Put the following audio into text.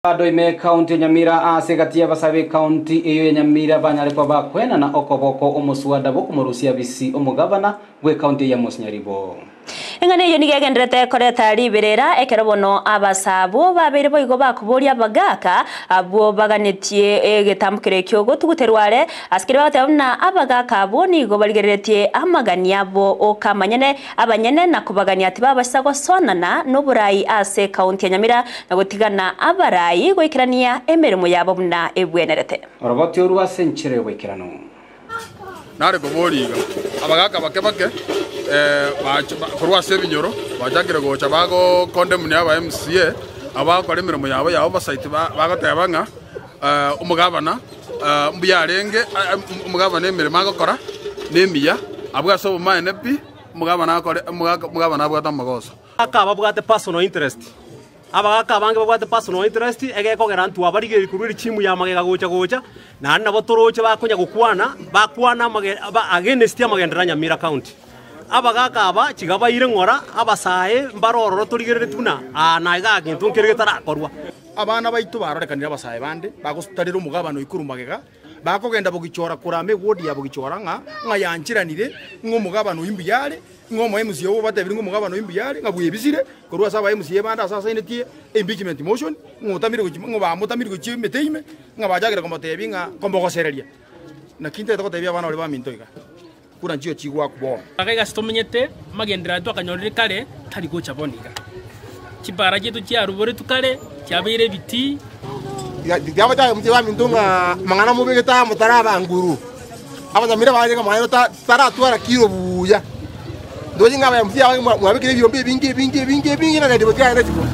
Bado ime kaunti Nyamira asikatia basabe kaunti iyo ya Nyamira banyare kwa bakwena na okoboko omuswada bokumurusia bisi omugabana gwe kaunti ya Musnyaribo. Engane iyo nigegendrete koreta liberera ekerobono abasabo babere boigo bakuboria bagaka abo baganetie getambukire kyogo tuguterware askire batabona abagaka abo nigo baligeretie amagania abo okamanyene abanyene na kubagania ati babasago sonana no burayi ase kaunti ya Nyamira na gutigana abarayi goikirania emeremo yabo buna ebwenerete oroboti oruwa senchire goikirano nare boboriga abagaka bakebake kurwa sebinyoro bajakire gocha bago condemn ne aba MCA abakora imirimo yabo yabo basite bagatebanga umugabana mbiyarenge umugabana imirimo agakora nemiya abwaso bumane pi umugabana akore umugabana abwatamagoso akaba bwate personal interest abagaka bange bwate personal interest egeko gerantu abarige kururi chimu ya magega gocha na nabo toroche bakonya gukwana against amagendera Nyamira county abagaka aba kigaba ire ngora abasae mbaroro turigere tuna naga gintu kirige tarakorwa abana baitu barorekanira abasae bande bagusutarira umugabano ikuru magega bakogenda bugichora kurame wodi ya bugichora nga yanchiranire ng'umugabano imbiyare ngomo MCA wo batebiri ng'umugabano imbiyare ngabwiye bizire kurwa saba MCA banda sasa inetie impeachment motion ngotamire ngobamutamire gochimeteime ngabajagera komotebi nga kombogosereria na kinte tokotebia bana ole bamintoiga kuna njio chigwa kubo akaiga stomenyete magendera tu akanyorire kare tari gocha boniga kibara gitu kya rubore tukare cyabire biti yaba ta mti wa mintunga mangana mubege ta mutara banguru aba Nyamira baje kama ayo tara twara kilo buya ndoji ngaba mti wa mwabike bingi na ndibotya ene chiko